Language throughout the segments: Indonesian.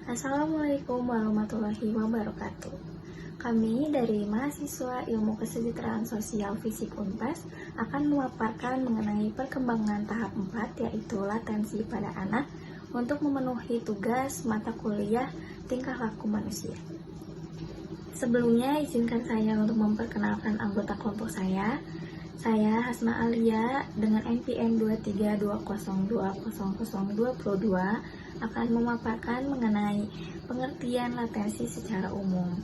Assalamualaikum warahmatullahi wabarakatuh. Kami dari mahasiswa Ilmu Kesejahteraan Sosial Fisik Unpas akan memaparkan mengenai perkembangan tahap 4, yaitu latensi pada anak untuk memenuhi tugas mata kuliah tingkah laku manusia. Sebelumnya izinkan saya untuk memperkenalkan anggota kelompok saya. Saya Hasna Alia dengan NPM 232020022 akan memaparkan mengenai pengertian latensi secara umum.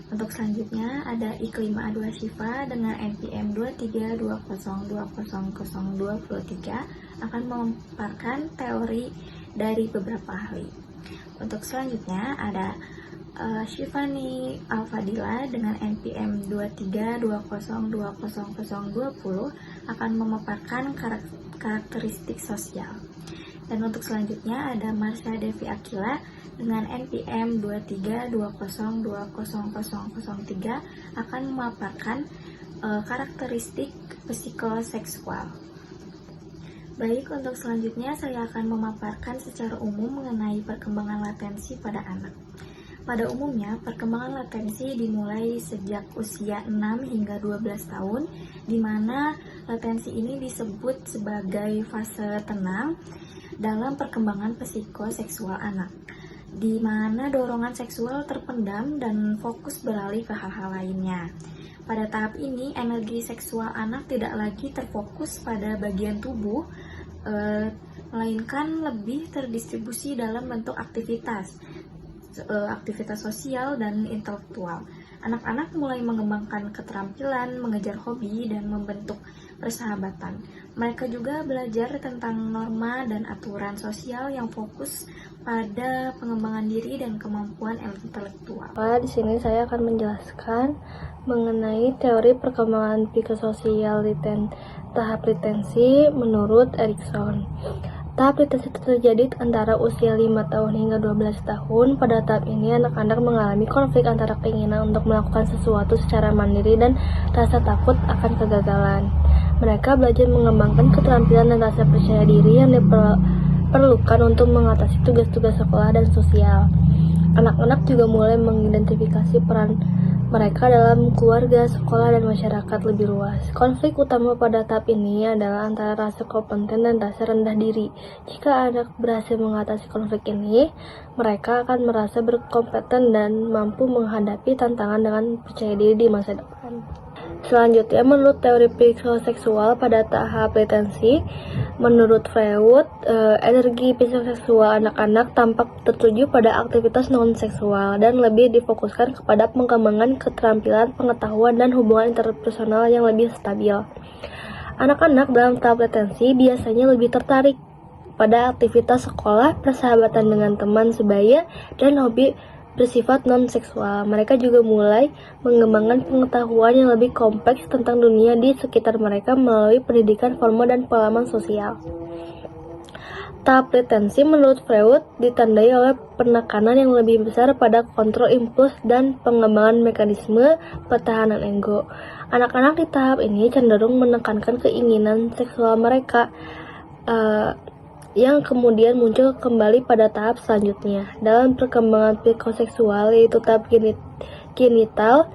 Untuk selanjutnya ada Iklima Adwa Syifa dengan NPM 232002023 akan memaparkan teori dari beberapa ahli. Untuk selanjutnya ada Syifani Al-Fadila dengan NPM 232020020 akan memaparkan karakteristik sosial. Dan untuk selanjutnya ada Marsha Devi Akila dengan NPM 232002003 akan memaparkan karakteristik psikoseksual. Baik, untuk selanjutnya saya akan memaparkan secara umum mengenai perkembangan latensi pada anak. Pada umumnya, perkembangan latensi dimulai sejak usia 6 hingga 12 tahun, di mana latensi ini disebut sebagai fase tenang dalam perkembangan psikoseksual anak, di mana dorongan seksual terpendam dan fokus beralih ke hal-hal lainnya. Pada tahap ini, energi seksual anak tidak lagi terfokus pada bagian tubuh, melainkan lebih terdistribusi dalam bentuk aktivitas sosial dan intelektual. Anak-anak mulai mengembangkan keterampilan, mengejar hobi, dan membentuk persahabatan. Mereka juga belajar tentang norma dan aturan sosial yang fokus pada pengembangan diri dan kemampuan intelektual. Di sini saya akan menjelaskan mengenai teori perkembangan psikososial tahap latensi menurut Erikson. Tahap latensi terjadi antara usia 5 tahun hingga 12 tahun. Pada tahap ini, anak-anak mengalami konflik antara keinginan untuk melakukan sesuatu secara mandiri dan rasa takut akan kegagalan. Mereka belajar mengembangkan keterampilan dan rasa percaya diri yang diperlukan untuk mengatasi tugas-tugas sekolah dan sosial. Anak-anak juga mulai mengidentifikasi peran mereka dalam keluarga, sekolah, dan masyarakat lebih luas. Konflik utama pada tahap ini adalah antara rasa kompeten dan rasa rendah diri. Jika anak berhasil mengatasi konflik ini, mereka akan merasa berkompeten dan mampu menghadapi tantangan dengan percaya diri di masa depan. Selanjutnya, menurut teori psikoseksual pada tahap latensi, menurut Freud, energi psikoseksual anak-anak tampak tertuju pada aktivitas non-seksual dan lebih difokuskan kepada pengembangan keterampilan, pengetahuan, dan hubungan interpersonal yang lebih stabil. Anak-anak dalam tahap latensi biasanya lebih tertarik pada aktivitas sekolah, persahabatan dengan teman sebaya, dan hobi bersifat non-seksual. Mereka juga mulai mengembangkan pengetahuan yang lebih kompleks tentang dunia di sekitar mereka melalui pendidikan formal dan pengalaman sosial. Tahap latensi menurut Freud ditandai oleh penekanan yang lebih besar pada kontrol impuls dan pengembangan mekanisme pertahanan ego. Anak-anak di tahap ini cenderung menekankan keinginan seksual mereka, yang kemudian muncul kembali pada tahap selanjutnya. Dalam perkembangan psikoseksual, yaitu tahap genital,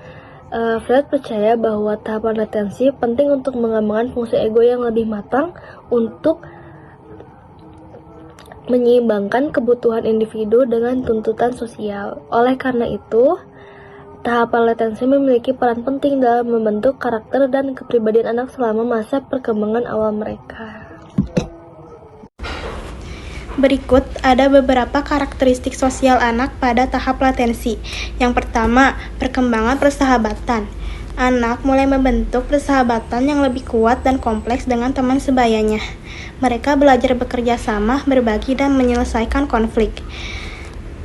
Freud percaya bahwa tahapan latensi penting untuk mengembangkan fungsi ego yang lebih matang untuk menyeimbangkan kebutuhan individu dengan tuntutan sosial. Oleh karena itu, tahapan latensi memiliki peran penting dalam membentuk karakter dan kepribadian anak selama masa perkembangan awal mereka. Berikut ada beberapa karakteristik sosial anak pada tahap latensi. Yang pertama, perkembangan persahabatan. Anak mulai membentuk persahabatan yang lebih kuat dan kompleks dengan teman sebayanya. Mereka belajar bekerja sama, berbagi, dan menyelesaikan konflik.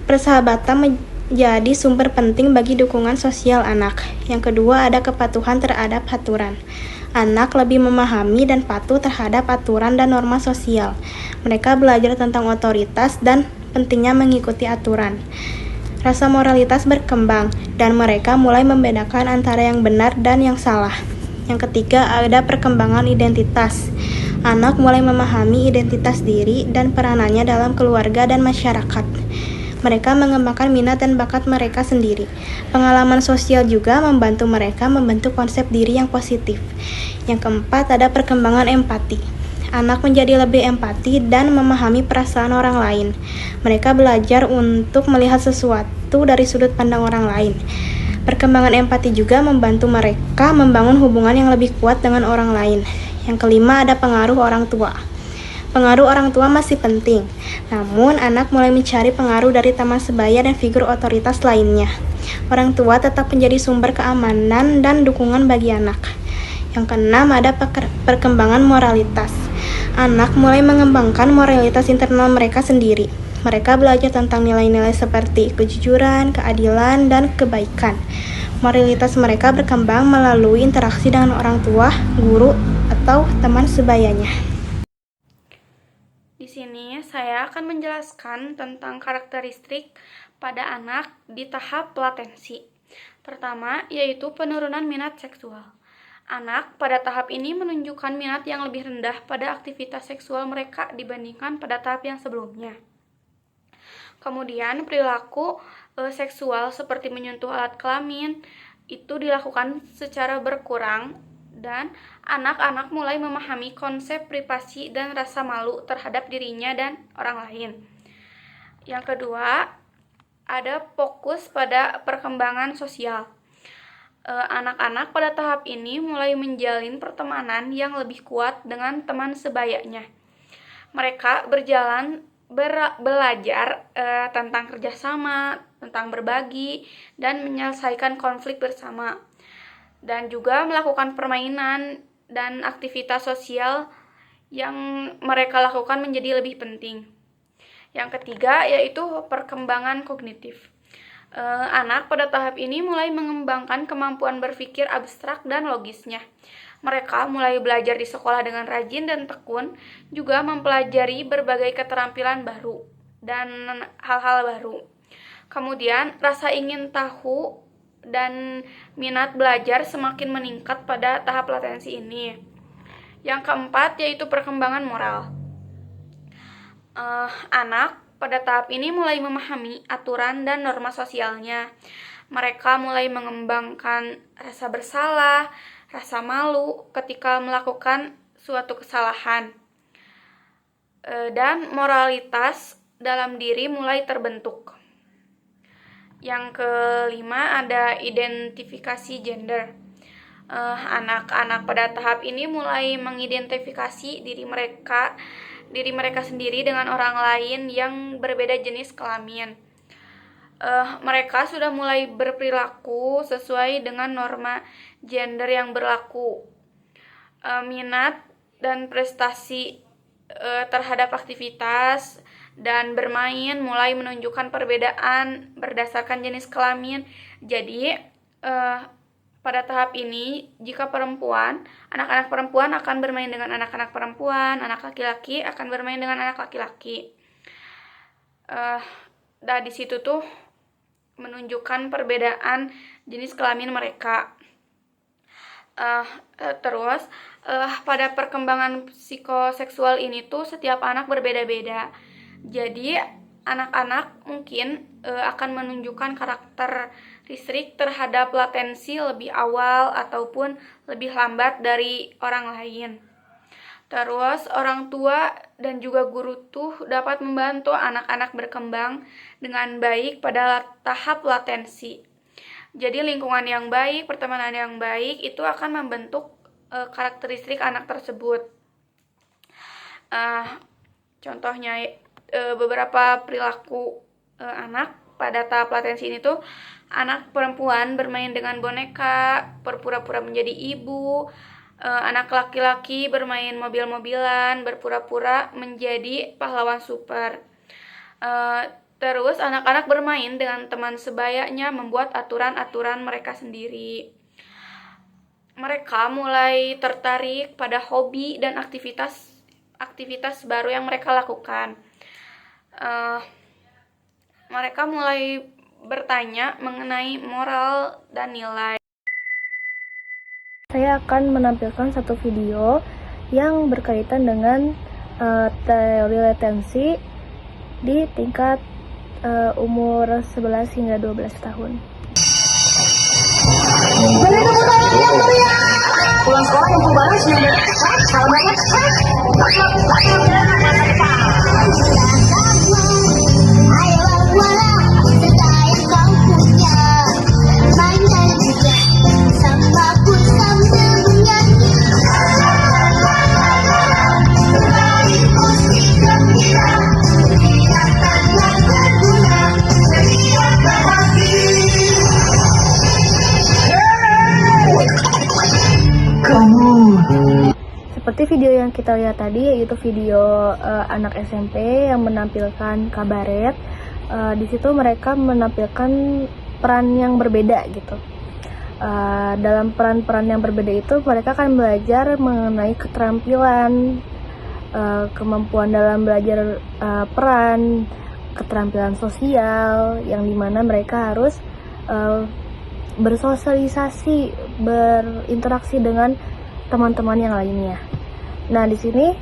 Persahabatan menjadi sumber penting bagi dukungan sosial anak. Yang kedua, ada kepatuhan terhadap aturan. Anak lebih memahami dan patuh terhadap aturan dan norma sosial. Mereka belajar tentang otoritas dan pentingnya mengikuti aturan. Rasa moralitas berkembang dan mereka mulai membedakan antara yang benar dan yang salah. Yang ketiga, ada perkembangan identitas. Anak mulai memahami identitas diri dan peranannya dalam keluarga dan masyarakat. Mereka mengembangkan minat dan bakat mereka sendiri. Pengalaman sosial juga membantu mereka membentuk konsep diri yang positif. Yang keempat, ada perkembangan empati. Anak menjadi lebih empati dan memahami perasaan orang lain. Mereka belajar untuk melihat sesuatu dari sudut pandang orang lain. Perkembangan empati juga membantu mereka membangun hubungan yang lebih kuat dengan orang lain. Yang kelima, ada pengaruh orang tua. Pengaruh orang tua masih penting, namun anak mulai mencari pengaruh dari teman sebaya dan figur otoritas lainnya. Orang tua tetap menjadi sumber keamanan dan dukungan bagi anak. Yang keenam, ada perkembangan moralitas. Anak mulai mengembangkan moralitas internal mereka sendiri. Mereka belajar tentang nilai-nilai seperti kejujuran, keadilan, dan kebaikan. Moralitas mereka berkembang melalui interaksi dengan orang tua, guru, atau teman sebayanya. Di sini saya akan menjelaskan tentang karakteristik pada anak di tahap latensi. Pertama, yaitu penurunan minat seksual. Anak pada tahap ini menunjukkan minat yang lebih rendah pada aktivitas seksual mereka dibandingkan pada tahap yang sebelumnya. Kemudian, perilaku seksual seperti menyentuh alat kelamin itu dilakukan secara berkurang, dan anak-anak mulai memahami konsep privasi dan rasa malu terhadap dirinya dan orang lain. Yang kedua, ada fokus pada perkembangan sosial. Anak-anak pada tahap ini mulai menjalin pertemanan yang lebih kuat dengan teman sebayanya. Mereka belajar tentang kerjasama, tentang berbagi, dan menyelesaikan konflik bersama. Dan juga melakukan permainan dan aktivitas sosial yang mereka lakukan menjadi lebih penting. Yang ketiga, yaitu perkembangan kognitif. Anak pada tahap ini mulai mengembangkan kemampuan berpikir abstrak dan logisnya. Mereka mulai belajar di sekolah dengan rajin dan tekun, juga mempelajari berbagai keterampilan baru dan hal-hal baru. Kemudian, rasa ingin tahu dan minat belajar semakin meningkat pada tahap latensi ini. Yang keempat, yaitu perkembangan moral. Anak pada tahap ini mulai memahami aturan dan norma sosialnya. Mereka mulai mengembangkan rasa bersalah, rasa malu ketika melakukan suatu kesalahan. Dan moralitas dalam diri mulai terbentuk. Yang kelima, ada identifikasi gender. Anak-anak pada tahap ini mulai mengidentifikasi diri mereka sendiri dengan orang lain yang berbeda jenis kelamin. Mereka sudah mulai berperilaku sesuai dengan norma gender yang berlaku. Minat dan prestasi terhadap aktivitas dan bermain mulai menunjukkan perbedaan berdasarkan jenis kelamin. Jadi, pada tahap ini, jika anak-anak perempuan akan bermain dengan anak-anak perempuan, anak laki-laki akan bermain dengan anak laki-laki. Dan di situ tuh menunjukkan perbedaan jenis kelamin mereka. Terus, pada perkembangan psikoseksual ini tuh setiap anak berbeda-beda. Jadi anak-anak mungkin akan menunjukkan karakteristik terhadap latensi lebih awal ataupun lebih lambat dari orang lain. Terus orang tua dan juga guru tuh dapat membantu anak-anak berkembang dengan baik pada tahap latensi. Jadi lingkungan yang baik, pertemanan yang baik itu akan membentuk karakteristik anak tersebut. Contohnya beberapa perilaku anak pada tahap latensi ini tuh anak perempuan bermain dengan boneka, berpura-pura menjadi ibu, anak laki-laki bermain mobil-mobilan, berpura-pura menjadi pahlawan super. Terus anak-anak bermain dengan teman sebayanya, membuat aturan-aturan mereka sendiri. Mereka mulai tertarik pada hobi dan aktivitas baru yang mereka lakukan. Mereka mulai bertanya mengenai moral dan nilai. Saya akan menampilkan satu video yang berkaitan dengan teori latensi di tingkat umur 11 hingga 12 tahun. Pulang sekolah yang baru sudah salamnya Seperti video yang kita lihat tadi, yaitu video anak SMP yang menampilkan kabaret. Di situ mereka menampilkan peran yang berbeda gitu. Dalam peran-peran yang berbeda itu mereka akan belajar mengenai keterampilan, kemampuan dalam belajar peran, keterampilan sosial, yang dimana mereka harus bersosialisasi, berinteraksi dengan teman-teman yang lainnya. Nah, di sini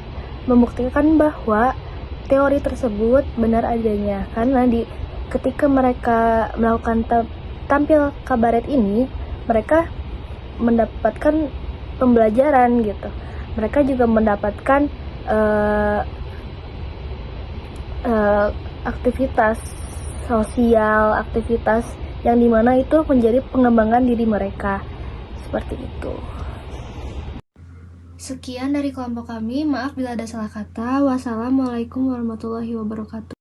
membuktikan bahwa teori tersebut benar adanya, karena ketika mereka melakukan tampil kabaret ini, mereka mendapatkan pembelajaran gitu. Mereka juga mendapatkan aktivitas sosial, aktivitas yang dimana itu menjadi pengembangan diri mereka. Seperti itu. Sekian dari kelompok kami, maaf bila ada salah kata. Wassalamualaikum warahmatullahi wabarakatuh.